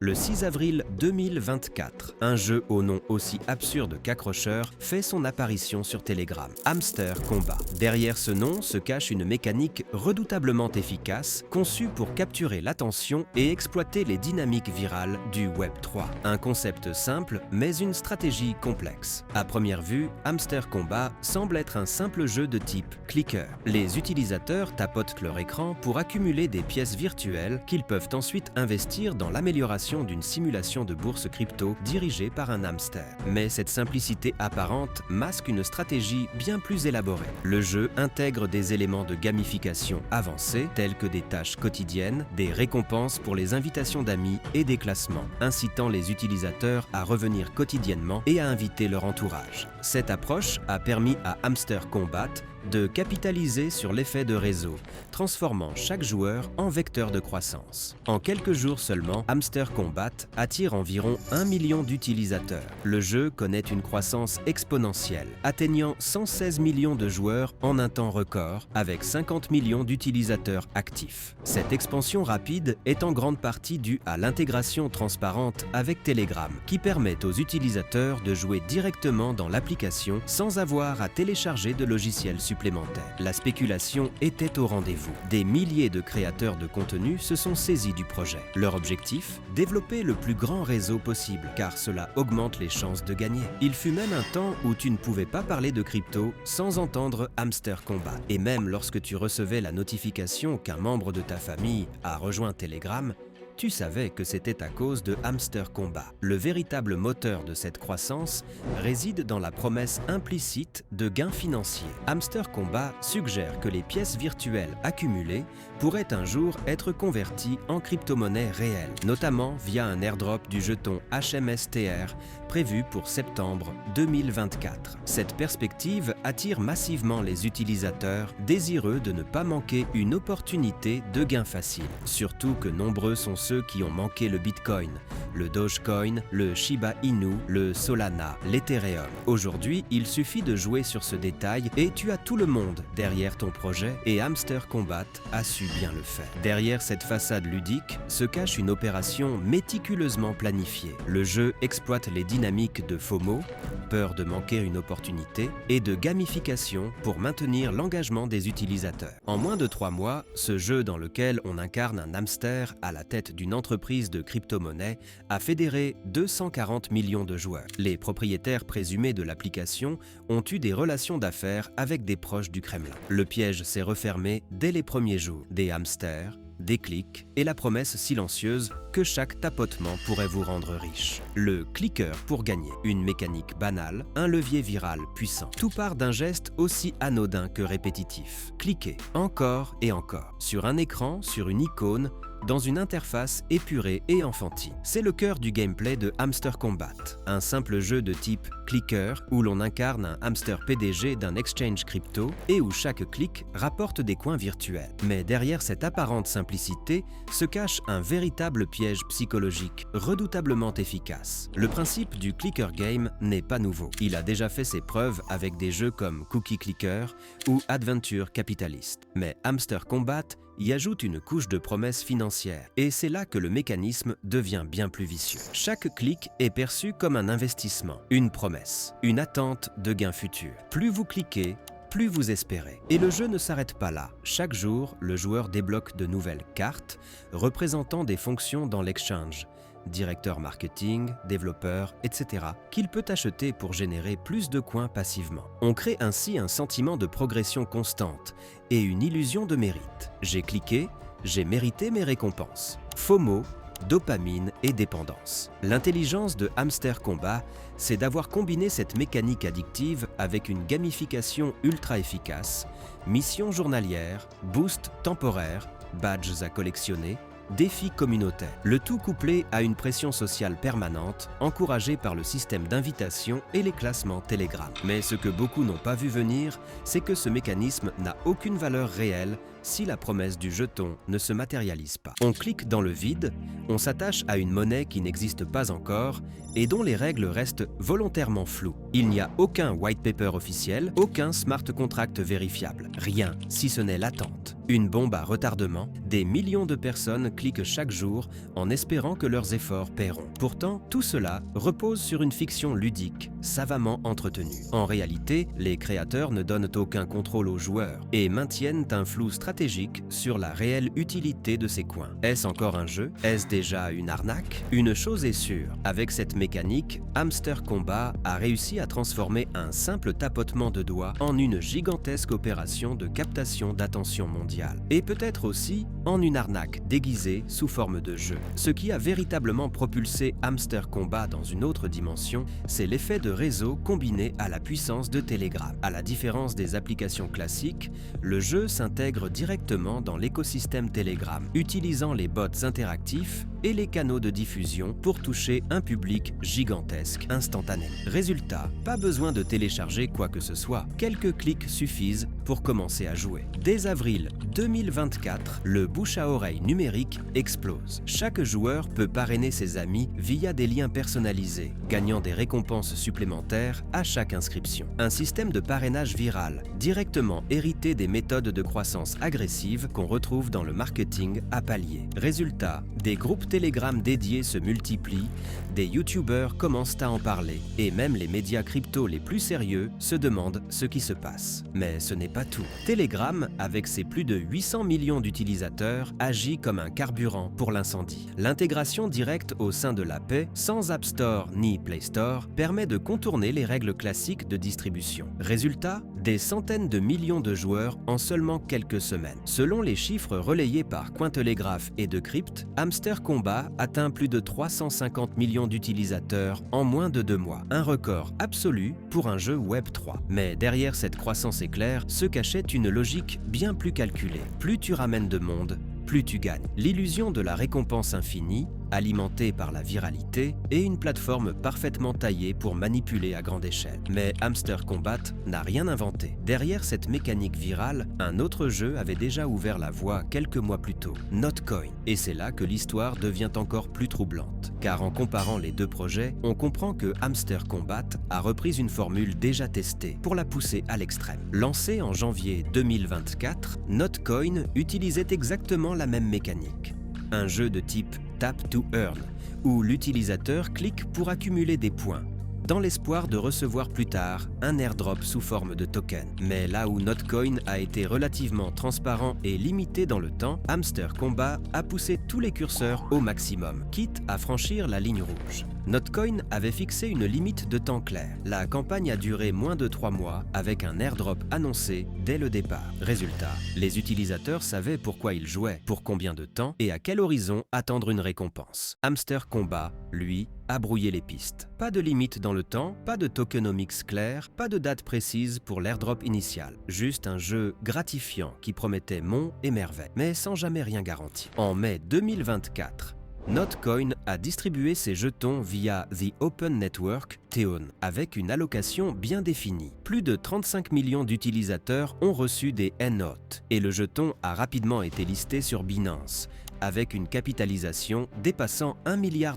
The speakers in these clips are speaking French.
Le 6 avril 2024, un jeu au nom aussi absurde qu'accrocheur fait son apparition sur Telegram, Hamster Kombat. Derrière ce nom se cache une mécanique redoutablement efficace, conçue pour capturer l'attention et exploiter les dynamiques virales du Web 3. Un concept simple, mais une stratégie complexe. À première vue, Hamster Kombat semble être un simple jeu de type clicker. Les utilisateurs tapotent leur écran pour accumuler des pièces virtuelles qu'ils peuvent ensuite investir dans l'amélioration d'une simulation de bourse crypto dirigée par un hamster. Mais cette simplicité apparente masque une stratégie bien plus élaborée. Le jeu intègre des éléments de gamification avancés, tels que des tâches quotidiennes, des récompenses pour les invitations d'amis et des classements, incitant les utilisateurs à revenir quotidiennement et à inviter leur entourage. Cette approche a permis à Hamster Kombat de capitaliser sur l'effet de réseau, transformant chaque joueur en vecteur de croissance. En quelques jours seulement, Hamster Kombat attire environ 1 million d'utilisateurs. Le jeu connaît une croissance exponentielle, atteignant 116 millions de joueurs en un temps record, avec 50 millions d'utilisateurs actifs. Cette expansion rapide est en grande partie due à l'intégration transparente avec Telegram, qui permet aux utilisateurs de jouer directement dans l'application sans avoir à télécharger de logiciels supplémentaires. La spéculation était au rendez-vous. Des milliers de créateurs de contenu se sont saisis du projet. Leur objectif ? Développer le plus grand réseau possible, car cela augmente les chances de gagner. Il fut même un temps où tu ne pouvais pas parler de crypto sans entendre Hamster Kombat. Et même lorsque tu recevais la notification qu'un membre de ta famille a rejoint Telegram, tu savais que c'était à cause de Hamster Kombat. Le véritable moteur de cette croissance réside dans la promesse implicite de gains financiers. Hamster Kombat suggère que les pièces virtuelles accumulées pourraient un jour être converties en crypto-monnaie réelle, notamment via un airdrop du jeton HMSTR prévu pour septembre 2024. Cette perspective attire massivement les utilisateurs désireux de ne pas manquer une opportunité de gain facile. Surtout que nombreux sont ceux qui ont manqué le Bitcoin, le Dogecoin, le Shiba Inu, le Solana, l'Ethereum. Aujourd'hui, il suffit de jouer sur ce détail et tu as tout le monde derrière ton projet et Hamster Kombat a su bien le faire. Derrière cette façade ludique se cache une opération méticuleusement planifiée. Le jeu exploite les dynamiques de FOMO, peur de manquer une opportunité, et de gamification pour maintenir l'engagement des utilisateurs. En moins de 3 mois, ce jeu dans lequel on incarne un hamster à la tête d'une entreprise de crypto-monnaie a fédéré 240 millions de joueurs. Les propriétaires présumés de l'application ont eu des relations d'affaires avec des proches du Kremlin. Le piège s'est refermé dès les premiers jours. Des hamsters, des clics et la promesse silencieuse que chaque tapotement pourrait vous rendre riche. Le clicker pour gagner, une mécanique banale, un levier viral puissant. Tout part d'un geste aussi anodin que répétitif. Cliquer encore et encore, sur un écran, sur une icône, dans une interface épurée et enfantine. C'est le cœur du gameplay de Hamster Kombat, un simple jeu de type clicker où l'on incarne un hamster PDG d'un exchange crypto et où chaque clic rapporte des coins virtuels. Mais derrière cette apparente simplicité se cache un véritable piège psychologique redoutablement efficace. Le principe du clicker game n'est pas nouveau. Il a déjà fait ses preuves avec des jeux comme Cookie Clicker ou Adventure Capitalist. Mais Hamster Kombat y ajoute une couche de promesses financières, et c'est là que le mécanisme devient bien plus vicieux. Chaque clic est perçu comme un investissement, une promesse, une attente de gains futurs. Plus vous cliquez, plus vous espérez. Et le jeu ne s'arrête pas là. Chaque jour, le joueur débloque de nouvelles cartes représentant des fonctions dans l'exchange, directeur marketing, développeur, etc., qu'il peut acheter pour générer plus de coins passivement. On crée ainsi un sentiment de progression constante et une illusion de mérite. J'ai cliqué, j'ai mérité mes récompenses. FOMO, dopamine et dépendance. L'intelligence de Hamster Kombat, c'est d'avoir combiné cette mécanique addictive avec une gamification ultra efficace, missions journalières, boosts temporaires, badges à collectionner, défis communautaires. Le tout couplé à une pression sociale permanente, encouragée par le système d'invitation et les classements Telegram. Mais ce que beaucoup n'ont pas vu venir, c'est que ce mécanisme n'a aucune valeur réelle si la promesse du jeton ne se matérialise pas. On clique dans le vide, on s'attache à une monnaie qui n'existe pas encore et dont les règles restent volontairement floues. Il n'y a aucun white paper officiel, aucun smart contract vérifiable. Rien, si ce n'est l'attente. Une bombe à retardement, Des millions de personnes cliquent chaque jour en espérant que leurs efforts paieront. Pourtant, tout cela repose sur une fiction ludique, savamment entretenue. En réalité, les créateurs ne donnent aucun contrôle aux joueurs et maintiennent un flou stratégique sur la réelle utilité de ces coins. Est-ce encore un jeu? Est-ce déjà une arnaque? Une chose est sûre, avec cette mécanique, Hamster Kombat a réussi à transformer un simple tapotement de doigts en une gigantesque opération de captation d'attention mondiale. Et peut-être aussi en une arnaque déguisée sous forme de jeu. Ce qui a véritablement propulsé Hamster Kombat dans une autre dimension, c'est l'effet de réseau combiné à la puissance de Telegram. À la différence des applications classiques, le jeu s'intègre directement dans l'écosystème Telegram, utilisant les bots interactifs et les canaux de diffusion pour toucher un public gigantesque instantanément. Résultat, pas besoin de télécharger quoi que ce soit, quelques clics suffisent pour commencer à jouer. Dès avril 2024, le bouche à oreille numérique explose. Chaque joueur peut parrainer ses amis via des liens personnalisés, gagnant des récompenses supplémentaires à chaque inscription. Un système de parrainage viral, directement hérité des méthodes de croissance agressive qu'on retrouve dans le marketing à palier. Résultat, des groupes Telegram dédiés se multiplient, des youtubeurs commencent à en parler, et même les médias crypto les plus sérieux se demandent ce qui se passe. Mais ce n'est pas tout. Telegram, avec ses plus de 800 millions d'utilisateurs, agit comme un carburant pour l'incendie. L'intégration directe au sein de la paix, sans App Store ni Play Store, permet de contourner les règles classiques de distribution. Résultat, des centaines de millions de joueurs en seulement quelques semaines. Selon les chiffres relayés par Cointelegraph et Decrypt, Hamster Kombat atteint plus de 350 millions d'utilisateurs en moins de 2 mois. Un record absolu pour un jeu Web3. Mais derrière cette croissance éclair se cachait une logique bien plus calculée. Plus tu ramènes de monde, plus tu gagnes. L'illusion de la récompense infinie, alimentée par la viralité, est une plateforme parfaitement taillée pour manipuler à grande échelle. Mais Hamster Kombat n'a rien inventé. Derrière cette mécanique virale, un autre jeu avait déjà ouvert la voie quelques mois plus tôt, Notcoin. Et c'est là que l'histoire devient encore plus troublante. Car en comparant les deux projets, on comprend que Hamster Kombat a repris une formule déjà testée pour la pousser à l'extrême. Lancé en janvier 2024, Notcoin utilisait exactement la même mécanique. Un jeu de type Tap to Earn, où l'utilisateur clique pour accumuler des points, dans l'espoir de recevoir plus tard un airdrop sous forme de token. Mais là où Notcoin a été relativement transparent et limité dans le temps, Hamster Kombat a poussé tous les curseurs au maximum, quitte à franchir la ligne rouge. Notcoin avait fixé une limite de temps clair. La campagne a duré moins de 3 mois avec un airdrop annoncé dès le départ. Résultat, les utilisateurs savaient pourquoi ils jouaient, pour combien de temps et à quel horizon attendre une récompense. Hamster Kombat, lui, a brouillé les pistes. Pas de limite dans le temps, pas de tokenomics clair, pas de date précise pour l'airdrop initial. Juste un jeu gratifiant qui promettait monts et merveilles, mais sans jamais rien garantir. En mai 2024, Notcoin a distribué ses jetons via The Open Network, Theon, avec une allocation bien définie. Plus de 35 millions d'utilisateurs ont reçu des N-Notes et le jeton a rapidement été listé sur Binance, avec une capitalisation dépassant $1 milliard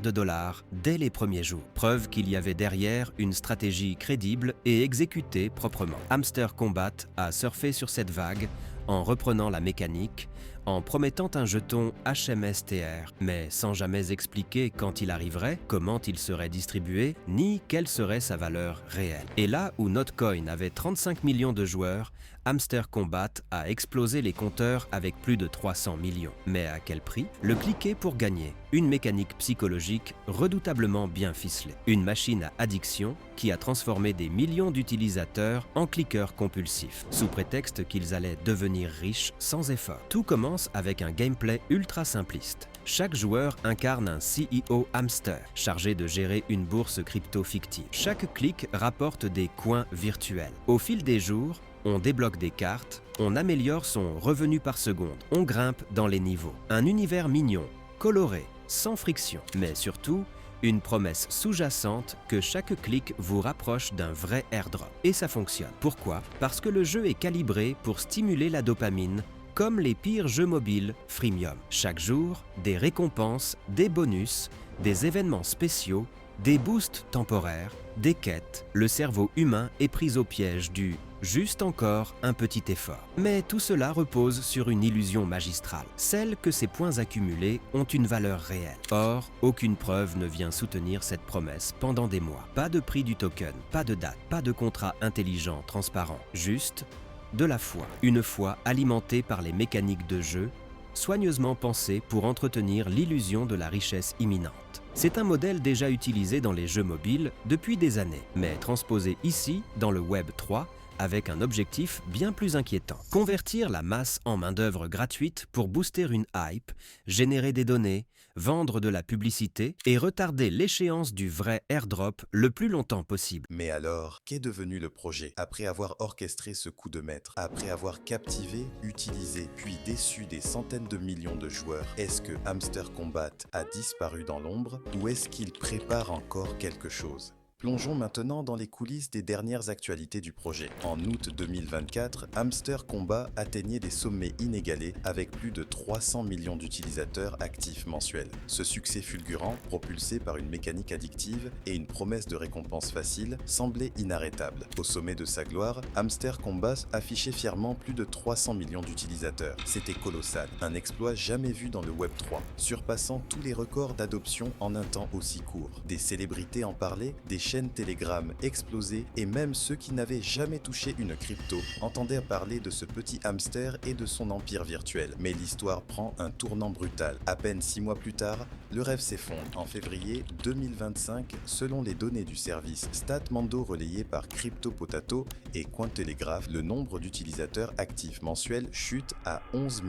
dès les premiers jours. Preuve qu'il y avait derrière une stratégie crédible et exécutée proprement. Hamster Kombat a surfé sur cette vague en reprenant la mécanique, en promettant un jeton HMSTR, mais sans jamais expliquer quand il arriverait, comment il serait distribué, ni quelle serait sa valeur réelle. Et là où Notcoin avait 35 millions de joueurs, Hamster Kombat a explosé les compteurs avec plus de 300 millions. Mais à quel prix? Le cliquer pour gagner. Une mécanique psychologique redoutablement bien ficelée. Une machine à addiction qui a transformé des millions d'utilisateurs en cliqueurs compulsifs, sous prétexte qu'ils allaient devenir riches sans effort. Tout commence avec un gameplay ultra simpliste. Chaque joueur incarne un CEO hamster, chargé de gérer une bourse crypto fictive. Chaque clic rapporte des coins virtuels. Au fil des jours, on débloque des cartes, on améliore son revenu par seconde, on grimpe dans les niveaux. Un univers mignon, coloré, sans friction, mais surtout, une promesse sous-jacente que chaque clic vous rapproche d'un vrai airdrop. Et ça fonctionne. Pourquoi? Parce que le jeu est calibré pour stimuler la dopamine, comme les pires jeux mobiles freemium. Chaque jour, des récompenses, des bonus, des événements spéciaux, des boosts temporaires, des quêtes. Le cerveau humain est pris au piège du Juste encore un petit effort. Mais tout cela repose sur une illusion magistrale, celle que ces points accumulés ont une valeur réelle. Or, aucune preuve ne vient soutenir cette promesse pendant des mois. Pas de prix du token, pas de date, pas de contrat intelligent, transparent, juste de la foi. Une foi alimentée par les mécaniques de jeu, soigneusement pensée pour entretenir l'illusion de la richesse imminente. C'est un modèle déjà utilisé dans les jeux mobiles depuis des années, mais transposé ici dans le Web 3 avec un objectif bien plus inquiétant. Convertir la masse en main-d'œuvre gratuite pour booster une hype, générer des données, vendre de la publicité et retarder l'échéance du vrai airdrop le plus longtemps possible. Mais alors, qu'est devenu le projet? Après avoir orchestré ce coup de maître, après avoir captivé, utilisé, puis déçu des centaines de millions de joueurs, est-ce que Hamster Combat a disparu dans l'ombre ou est-ce qu'il prépare encore quelque chose? Plongeons maintenant dans les coulisses des dernières actualités du projet. En août 2024, Hamster Combat atteignait des sommets inégalés avec plus de 300 millions d'utilisateurs actifs mensuels. Ce succès fulgurant, propulsé par une mécanique addictive et une promesse de récompense facile, semblait inarrêtable. Au sommet de sa gloire, Hamster Combat affichait fièrement plus de 300 millions d'utilisateurs. C'était colossal, un exploit jamais vu dans le Web 3, surpassant tous les records d'adoption en un temps aussi court. Des célébrités en parlaient, des chaînes Telegram explosaient et même ceux qui n'avaient jamais touché une crypto entendaient parler de ce petit hamster et de son empire virtuel. Mais l'histoire prend un tournant brutal. À peine 6 mois plus tard, le rêve s'effondre. En février 2025, selon les données du service StatMando relayé par CryptoPotato et Cointelegraph, le nombre d'utilisateurs actifs mensuels chute à 11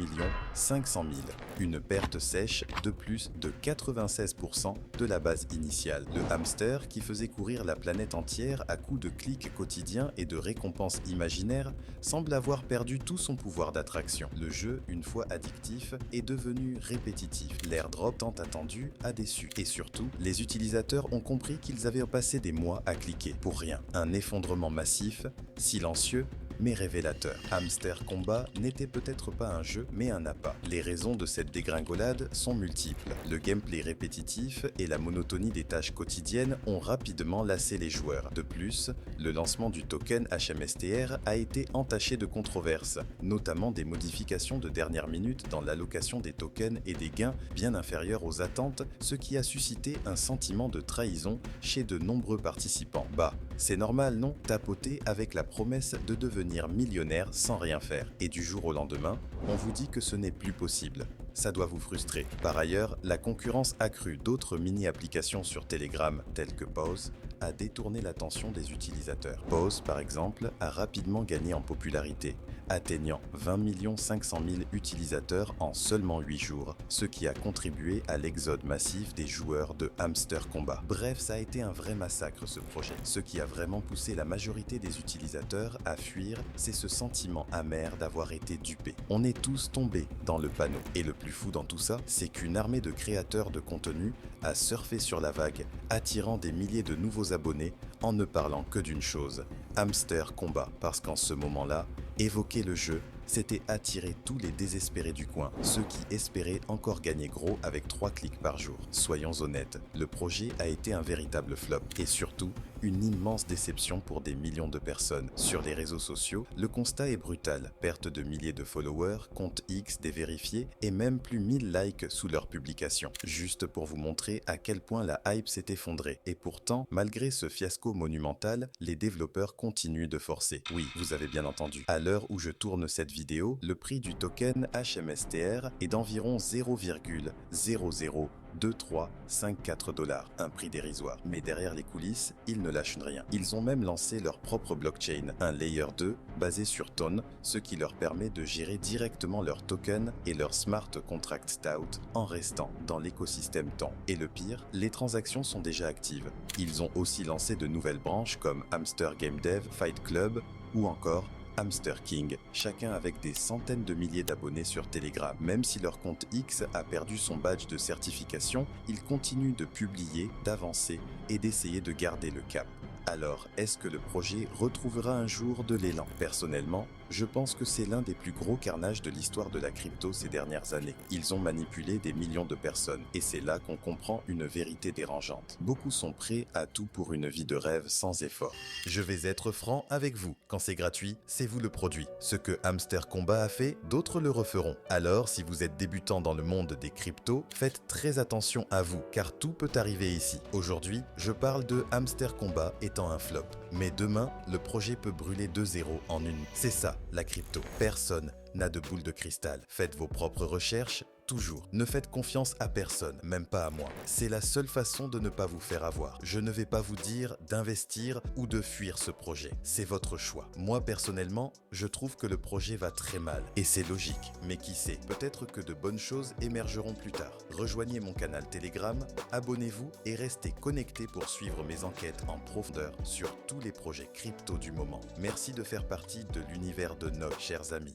500 000. Une perte sèche de plus de 96% de la base initiale. Le hamster, qui faisait courir la planète entière à coups de clics quotidiens et de récompenses imaginaires, semble avoir perdu tout son pouvoir d'attraction. Le jeu, une fois addictif, est devenu répétitif. L'airdrop tant attendu a déçu. Et surtout, les utilisateurs ont compris qu'ils avaient passé des mois à cliquer pour rien. Un effondrement massif, silencieux, mais révélateur. Hamster Combat n'était peut-être pas un jeu, mais un appât. Les raisons de cette dégringolade sont multiples. Le gameplay répétitif et la monotonie des tâches quotidiennes ont rapidement lassé les joueurs. De plus, le lancement du token HMSTR a été entaché de controverses, notamment des modifications de dernière minute dans l'allocation des tokens et des gains bien inférieurs aux attentes, ce qui a suscité un sentiment de trahison chez de nombreux participants. Bah, c'est normal, non? Tapoter avec la promesse de devenir millionnaire sans rien faire. Et du jour au lendemain, on vous dit que ce n'est plus possible. Ça doit vous frustrer. Par ailleurs, la concurrence accrue d'autres mini-applications sur Telegram, telles que Pause, a détourné l'attention des utilisateurs. Pause, par exemple, a rapidement gagné en popularité, atteignant 20 500 000 utilisateurs en seulement 8 jours, ce qui a contribué à l'exode massif des joueurs de Hamster Combat. Bref, ça a été un vrai massacre ce projet. Ce qui a vraiment poussé la majorité des utilisateurs à fuir, c'est ce sentiment amer d'avoir été dupé. On est tous tombés dans le panneau. Et le plus fou dans tout ça, c'est qu'une armée de créateurs de contenu a surfé sur la vague, attirant des milliers de nouveaux abonnés en ne parlant que d'une chose, Hamster Combat, parce qu'en ce moment-là, évoquer le jeu, c'était attirer tous les désespérés du coin, ceux qui espéraient encore gagner gros avec 3 clics par jour. Soyons honnêtes, le projet a été un véritable flop et surtout, une immense déception pour des millions de personnes. Sur les réseaux sociaux, le constat est brutal. Perte de milliers de followers, compte X dévérifiés et même plus 1000 likes sous leurs publications. Juste pour vous montrer à quel point la hype s'est effondrée. Et pourtant, malgré ce fiasco monumental, les développeurs continuent de forcer. Oui, vous avez bien entendu. À l'heure où je tourne cette vidéo, le prix du token HMSTR est d'environ 0,002354 $, un prix dérisoire. Mais derrière les coulisses, ils ne lâchent rien. Ils ont même lancé leur propre blockchain, un Layer 2 basé sur Ton, ce qui leur permet de gérer directement leurs tokens et leur smart contract stout en restant dans l'écosystème Ton. Et le pire, les transactions sont déjà actives. Ils ont aussi lancé de nouvelles branches comme Hamster Game Dev, Fight Club ou encore Hamster King, chacun avec des centaines de milliers d'abonnés sur Telegram. Même si leur compte X a perdu son badge de certification, ils continuent de publier, d'avancer et d'essayer de garder le cap. Alors, est-ce que le projet retrouvera un jour de l'élan? Personnellement, Je pense que c'est l'un des plus gros carnages de l'histoire de la crypto ces dernières années. Ils ont manipulé des millions de personnes et c'est là qu'on comprend une vérité dérangeante. Beaucoup sont prêts à tout pour une vie de rêve sans effort. Je vais être franc avec vous. Quand c'est gratuit, c'est vous le produit. Ce que Hamster Combat a fait, d'autres le referont. Alors, si vous êtes débutant dans le monde des cryptos, faites très attention à vous, car tout peut arriver ici. Aujourd'hui, je parle de Hamster Combat étant un flop. Mais demain, le projet peut brûler de zéro en une. C'est ça, la crypto. Personne n'a de boule de cristal. Faites vos propres recherches, toujours. Ne faites confiance à personne, même pas à moi. C'est la seule façon de ne pas vous faire avoir. Je ne vais pas vous dire d'investir ou de fuir ce projet. C'est votre choix. Moi, personnellement, je trouve que le projet va très mal. Et c'est logique. Mais qui sait, peut-être que de bonnes choses émergeront plus tard. Rejoignez mon canal Telegram, abonnez-vous et restez connectés pour suivre mes enquêtes en profondeur sur tous les projets crypto du moment. Merci de faire partie de l'univers de Nog, chers amis.